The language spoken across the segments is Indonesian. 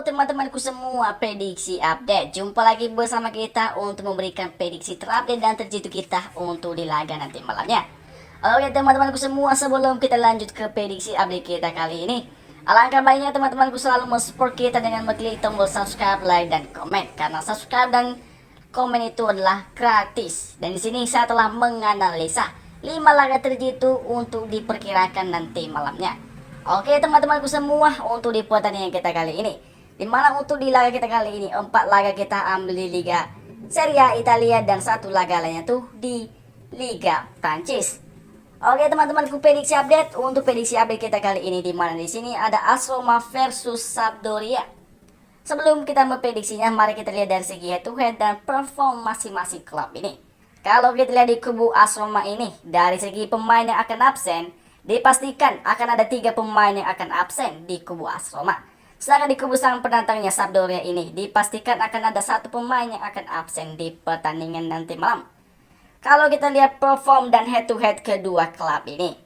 teman-temanku semua, prediksi update. Jumpa lagi bersama kita untuk memberikan prediksi terupdate dan terjitu kita untuk di laga nanti malamnya. Oke teman-temanku semua, sebelum kita lanjut ke prediksi update kita kali ini, alangkah baiknya teman-temanku selalu mensupport kita dengan mengklik tombol subscribe, like, dan komen. Karena subscribe dan komen itu adalah gratis. Dan di sini saya telah menganalisa 5 laga terjitu untuk diperkirakan nanti malamnya. Oke teman-temanku semua, untuk di pertandingan kita kali ini, dimana untuk di laga kita kali ini 4 laga kita ambil di Liga Serie A Italia dan 1 laga lainnya tuh di Liga Prancis. Oke teman-temanku, prediksi update. Untuk prediksi update kita kali ini, dimana di sini ada AS Roma versus Sampdoria. Sebelum kita memprediksinya, mari kita lihat dari segi head to head dan perform masing-masing klub ini. Kalau kita lihat di kubu AS Roma ini, dari segi pemain yang akan absen, dipastikan akan ada 3 pemain yang akan absen di kubu AS Roma. Sedangkan di kubu sang penantangnya Sampdoria ini, dipastikan akan ada 1 pemain yang akan absen di pertandingan nanti malam. Kalau kita lihat perform dan head to head kedua klub ini,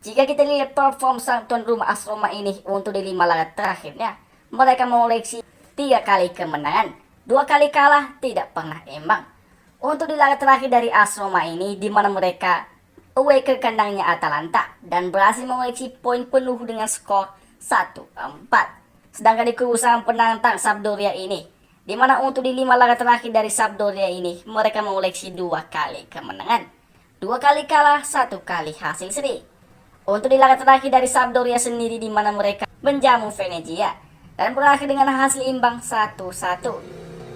jika kita lihat perform sang tuan rumah AS Roma ini untuk di 5 laga terakhirnya, mereka mengoleksi 3 kali kemenangan, 2 kali kalah, tidak pernah imbang. Untuk di laga terakhir dari AS Roma ini, di mana mereka away ke kandangnya Atalanta dan berhasil mengoleksi poin penuh dengan skor 1-4. Sedangkan di kubu sang penantang Sampdoria ini, di mana untuk di 5 laga terakhir dari Sampdoria ini, mereka mengoleksi 2 kali kemenangan, 2 kali kalah, 1 kali hasil seri. Untuk di laga terakhir dari Sampdoria sendiri, di mana mereka menjamu Venezia dan berakhir dengan hasil imbang 1-1.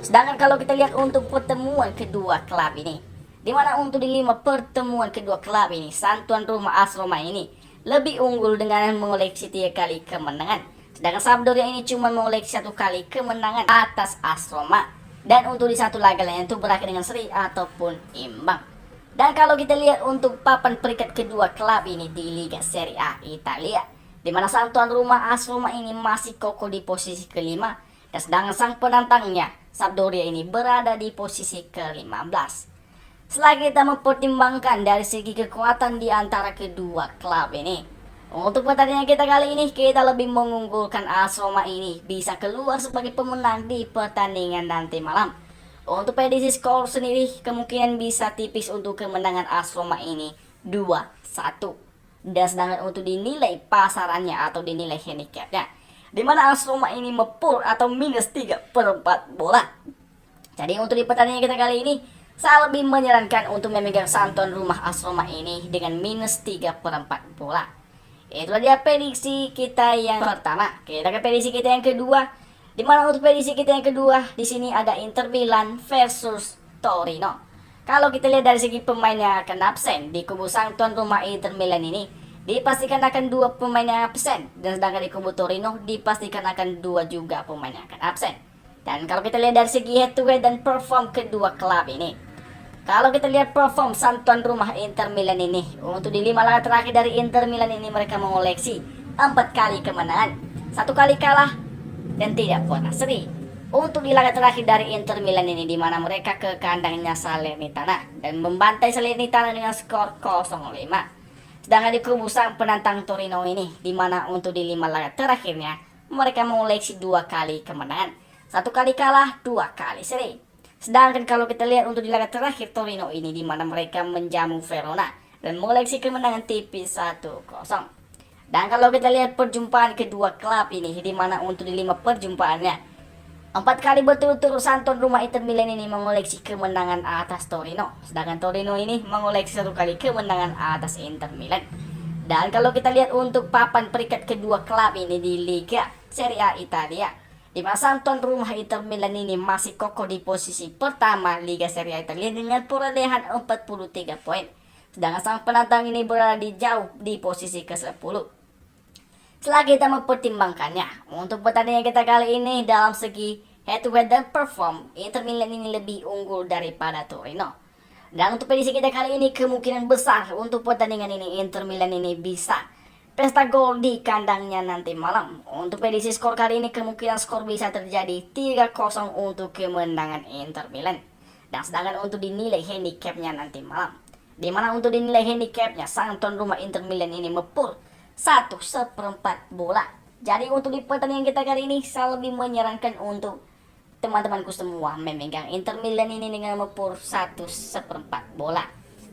Sedangkan kalau kita lihat untuk pertemuan kedua klub ini, di mana untuk di 5 pertemuan kedua klub ini, sang tuan rumah AS Roma ini lebih unggul dengan mengoleksi 3 kali kemenangan. Sedangkan Sampdoria ini cuma mengoleksi 1 kali kemenangan atas AS Roma. Dan untuk di 1 laga lainnya itu berakhir dengan seri ataupun imbang. Dan kalau kita lihat untuk papan peringkat kedua klub ini di Liga Serie A Italia, di mana sang tuan rumah AS Roma ini masih kokoh di posisi kelima, dan sedangkan sang penantangnya Sampdoria ini berada di posisi ke-15. Setelah kita mempertimbangkan dari segi kekuatan di antara kedua klub ini, untuk pertandingan kita kali ini, kita lebih mengunggulkan AS Roma ini bisa keluar sebagai pemenang di pertandingan nanti malam. Untuk prediksi skor sendiri, kemungkinan bisa tipis untuk kemenangan AS Roma ini 2-1. Dan sedangkan untuk dinilai pasarannya atau dinilai handicapnya, di mana AS Roma ini mepur atau minus 3/4 bola. Jadi untuk di pertandingan kita kali ini, saya lebih menyarankan untuk memegang sang tuan rumah AS Roma ini dengan minus 3/4 bola. Itulah dia prediksi kita yang pertama. Kita ke prediksi kita yang kedua. Di mana untuk prediksi kita yang kedua, di sini ada Inter Milan versus Torino. Kalau kita lihat dari segi pemain yang akan absen di kubu sang tuan rumah Inter Milan ini, dipastikan akan 2 pemain yang absen. Dan sedangkan di kubu Torino, dipastikan akan 2 juga pemain yang akan absen. Dan kalau kita lihat dari segi head to head dan perform kedua klub ini, kalau kita lihat perform sang tuan rumah Inter Milan ini, untuk di 5 laga terakhir dari Inter Milan ini, mereka mengoleksi 4 kali kemenangan, 1 kali kalah, dan tidak pernah seri. Untuk di laga terakhir dari Inter Milan ini, di mana mereka ke kandangnya Salernitana dan membantai Salernitana dengan skor 0-5. Sedangkan di kubu sang penantang Torino ini, di mana untuk di 5 laga terakhirnya, mereka mengoleksi 2 kali kemenangan, 1 kali kalah, 2 kali seri. Sedangkan kalau kita lihat untuk di laga terakhir Torino ini, di mana mereka menjamu Verona dan mengoleksi kemenangan tipis 1-0. Dan kalau kita lihat perjumpaan kedua klub ini, di mana untuk di 5 perjumpaannya, 4 kali berturut-turut sang tuan rumah Inter Milan ini mengoleksi kemenangan atas Torino. Sedangkan Torino ini mengoleksi 1 kali kemenangan atas Inter Milan. Dan kalau kita lihat untuk papan peringkat kedua klub ini di Liga Serie A Italia, di mana sang tuan rumah Inter Milan ini masih kokoh di posisi pertama Liga Serie A Italia dengan perolehan 43 poin. Sedangkan sang penantang ini berada di jauh di posisi ke-10. Setelah kita mempertimbangkannya, untuk pertandingan kita kali ini dalam segi head to head dan perform, Inter Milan ini lebih unggul daripada Torino. Dan untuk prediksi kita kali ini, kemungkinan besar untuk pertandingan ini Inter Milan ini bisa pesta gol di kandangnya nanti malam. Untuk prediksi skor kali ini, kemungkinan skor bisa terjadi 3-0 untuk kemenangan Inter Milan. Dan sedangkan untuk dinilai handicapnya nanti malam, di mana untuk dinilai handicapnya sang tuan rumah Inter Milan ini mepur 1/4 bola Jadi untuk di pertandingan kita kali ini, saya lebih menyarankan untuk teman-temanku semua memegang Inter Milan ini dengan memper 1/4 bola.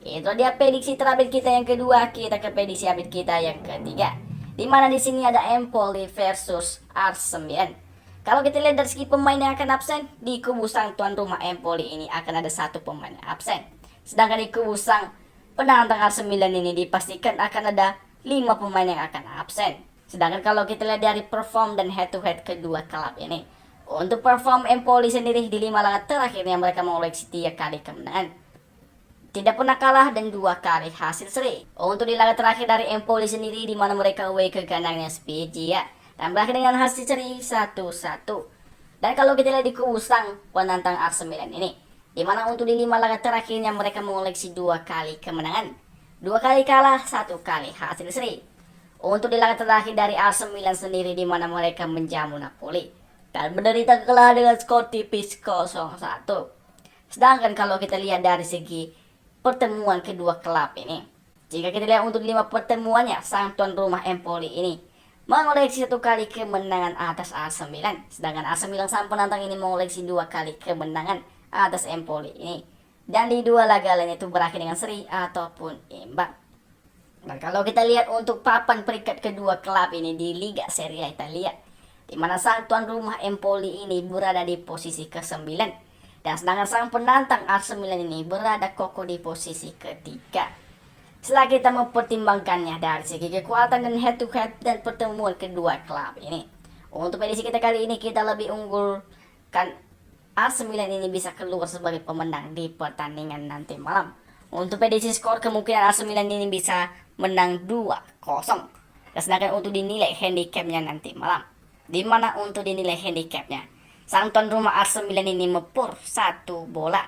Itu dia prediksi terupdate kita yang kedua. Kita ke prediksi update kita yang ketiga. Di mana di sini ada Empoli versus Arsenal. Kalau kita lihat dari segi pemain yang akan absen, di kubu sang tuan rumah Empoli ini akan ada satu pemain yang absen. Sedangkan di kubu sang penantang Arsenal ini dipastikan akan ada 5 pemain yang akan absen. Sedangkan kalau kita lihat dari perform dan head to head kedua klub ini, untuk perform Empoli sendiri di 5 laga terakhirnya mereka mengoleksi 3 kali kemenangan, tidak pernah kalah dan 2 kali hasil seri. Untuk di laga terakhir dari Empoli sendiri di mana mereka away ke kandangnya Spezia dan berakhir dengan hasil seri 1-1. Dan kalau kita lihat di kubu sang penantang Arsenal ini, di mana untuk di 5 laga terakhirnya mereka mengoleksi 2 kali kemenangan, 2 kali kalah, 1 kali hasil seri. Untuk di laga terakhir dari Arsenal sendiri di mana mereka menjamu Napoli dan menderita kekalahan dengan skor tipis 0-1. Sedangkan kalau kita lihat dari segi pertemuan kedua klub ini, jika kita lihat untuk 5 pertemuannya, sang tuan rumah Empoli ini mengoleksi 1 kali kemenangan atas AC Milan, sedangkan AC Milan sang penantang ini mengoleksi 2 kali kemenangan atas Empoli ini, dan di 2 laga lain itu berakhir dengan seri ataupun imbang. Dan kalau kita lihat untuk papan peringkat kedua klub ini di Liga Serie A Italia, di mana sang tuan rumah Empoli ini berada di posisi ke-9, dan sedangkan sang penantang Arsenal ini berada kokoh di posisi ketiga. Setelah kita mempertimbangkannya dari segi kekuatan dan head to head dan pertemuan kedua klub ini, untuk prediksi kita kali ini kita lebih unggulkan Arsenal ini bisa keluar sebagai pemenang di pertandingan nanti malam. Untuk prediksi skor, kemungkinan Arsenal ini bisa menang 2-0. Dan sedangkan untuk dinilai handicapnya nanti malam, di mana untuk dinilai handicapnya, sang tuan rumah Arsenal ini mempur 1 bola.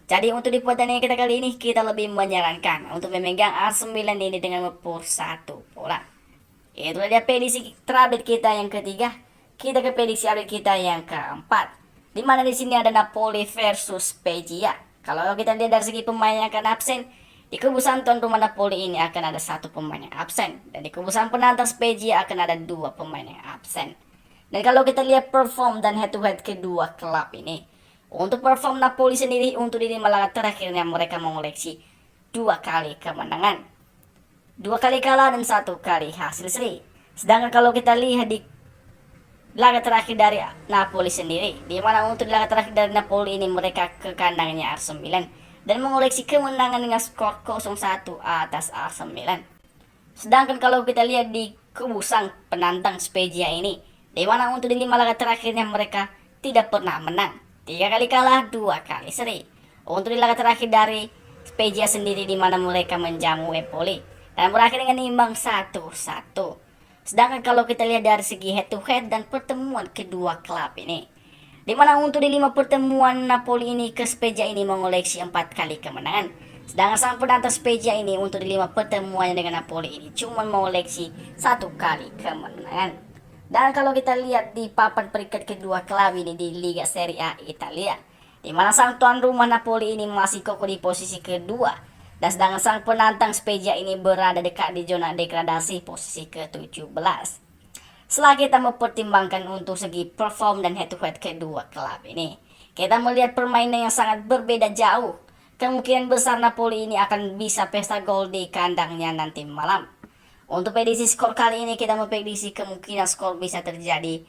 Jadi untuk di pertandingan kita kali ini kita lebih menyarankan untuk memegang Arsenal ini dengan mempur 1 bola. Itu dia prediksi terupdate kita yang ketiga. Kita ke prediksi update kita yang keempat, di mana di sini ada Napoli versus Spezia. Kalau kita lihat dari segi pemain yang akan absen, di kubu sang tuan rumah Napoli ini akan ada 1 pemain yang absen, dan di kubu sang penantang Spezia akan ada 2 pemain yang absen. Dan kalau kita lihat perform dan head to head kedua klub ini, untuk perform Napoli sendiri untuk di 5 laga terakhirnya mereka mengoleksi 2 kali kemenangan, 2 kali kalah dan 1 kali hasil seri. Sedangkan kalau kita lihat di laga terakhir dari Napoli sendiri, di mana untuk laga terakhir dari Napoli ini mereka ke kandangnya Arsenal dan mengoleksi kemenangan dengan skor 0-1 atas Arsenal. Sedangkan kalau kita lihat di kubu sang penantang Spezia ini, di mana untuk di 5 laga terakhirnya mereka tidak pernah menang, 3 kali kalah, 2 kali seri. Untuk di laga terakhir dari Spezia sendiri di mana mereka menjamu Empoli dan berakhir dengan imbang 1-1. Sedangkan kalau kita lihat dari segi head to head dan pertemuan kedua klub ini, di mana untuk di 5 pertemuan Napoli ini ke Spezia ini mengoleksi 4 kali kemenangan. Sedangkan sang penantang Spezia ini untuk di 5 pertemuannya dengan Napoli ini cuma mengoleksi 1 kali kemenangan. Dan kalau kita lihat di papan peringkat kedua klub ini di Liga Serie A Italia, di mana sang tuan rumah Napoli ini masih kokoh di posisi kedua, dan sedangkan sang penantang Spezia ini berada dekat di zona degradasi posisi ke-17. Setelah kita mempertimbangkan untuk segi perform dan head to head kedua klub ini, kita melihat permainan yang sangat berbeda jauh. Kemungkinan besar Napoli ini akan bisa pesta gol di kandangnya nanti malam. Untuk prediksi skor kali ini kita memprediksi kemungkinan skor bisa terjadi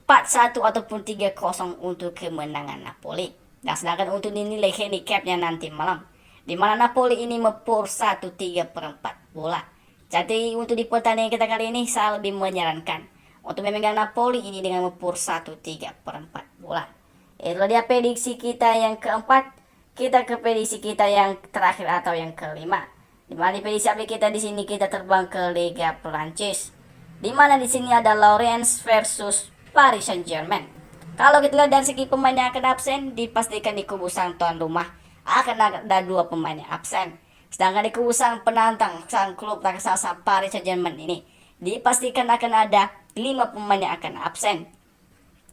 4-1 ataupun 3-0 untuk kemenangan Napoli. Dan sedangkan untuk dinilai handicapnya nanti malam, di mana Napoli ini mempur 1/3/4 bola. Jadi untuk di pertandingan kita kali ini saya lebih menyarankan untuk memegang Napoli ini dengan mempur 1/3/4 bola. Itu dia prediksi kita yang keempat. Kita ke prediksi kita yang terakhir atau yang kelima. Di mana di prediksi update kita di sini kita terbang ke Liga Prancis. Di mana di sini ada Lens versus Paris Saint-Germain. Kalau kita lihat dari segi pemain yang akan absen, dipastikan di kubu sang tuan rumah akan ada 2 pemain yang absen. Sedangkan di kubu sang penantang sang klub raksasa Paris Saint-Germain ini dipastikan akan ada 5 pemain yang akan absen.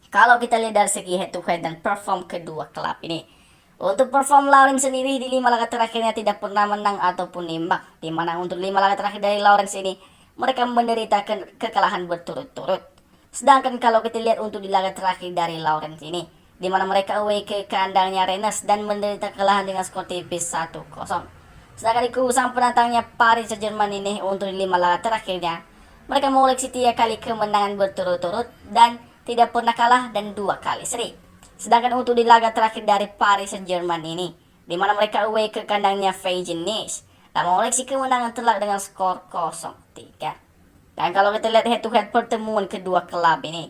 Kalau kita lihat dari segi head to head dan perform kedua klub ini, untuk perform Lawrence sendiri di 5 laga terakhirnya tidak pernah menang ataupun imbang. Di mana untuk 5 laga terakhir dari Lawrence ini mereka menderita kekalahan berturut-turut. Sedangkan kalau kita lihat untuk di laga terakhir dari Lawrence ini, di mana mereka away ke kandangnya Rennes dan menderita kekalahan dengan skor tipis 1-0. Sedangkan di kubu sang penantangnya Paris Saint-Germain ini untuk di 5 laga terakhirnya, mereka mengoleksi 3 kali kemenangan berturut-turut dan tidak pernah kalah dan 2 kali seri. Sedangkan untuk di laga terakhir dari Paris Saint-Germain ini, di mana mereka away ke kandangnya Feyenoord Nice dan mengoleksi kemenangan telak dengan skor 0-3. Dan kalau kita lihat head to head pertemuan kedua klub ini,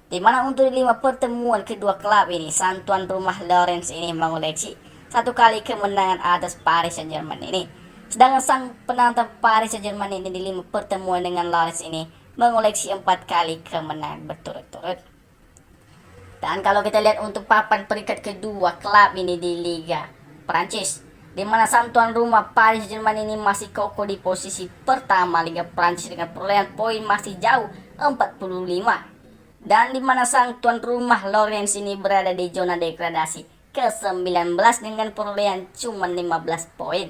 di mana untuk 5 pertemuan kedua klub ini, sang tuan rumah Lawrence ini mengoleksi 1 kali kemenangan atas Paris Saint-Germain ini. Sedangkan sang penantang Paris Saint-Germain ini di 5 pertemuan dengan Lawrence ini mengoleksi 4 kali kemenangan berturut-turut. Dan kalau kita lihat untuk papan peringkat kedua klub ini di Liga Prancis, di mana sang tuan rumah Paris Saint-Germain ini masih kokoh di posisi pertama Liga Prancis dengan perolehan poin masih jauh 45. Dan di mana sang tuan rumah Lawrence ini berada di zona degradasi ke-19 dengan perolehan cuma 15 poin.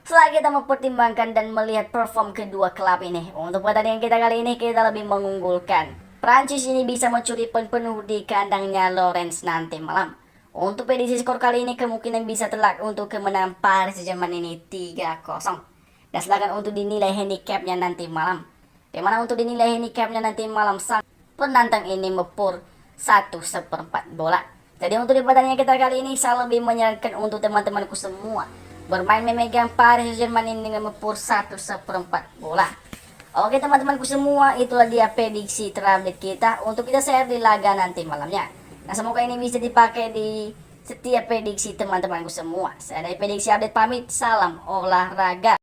Setelah kita mempertimbangkan dan melihat perform kedua klub ini, untuk pertandingan kita kali ini kita lebih mengunggulkan Prancis ini bisa mencuri poin penuh di kandangnya Lawrence nanti malam. Untuk prediksi skor kali ini kemungkinan bisa telak untuk kemenangan Paris Saint-Germain ini 3-0. Dan sedangkan untuk dinilai handicapnya nanti malam, dimana untuk dinilai handicapnya nanti malam sang penantang ini mepur 1/4 bola. Jadi untuk di pertandingan kita kali ini saya lebih menyarankan untuk teman-temanku semua bermain memegang Paris Saint-Germain ini dengan mepur 1/4 bola. Oke teman-temanku semua, itulah dia prediksi terupdate kita untuk kita share di laga nanti malamnya. Nah semoga ini bisa dipakai di setiap prediksi teman-temanku semua. Saya dari prediksi update pamit, salam olahraga.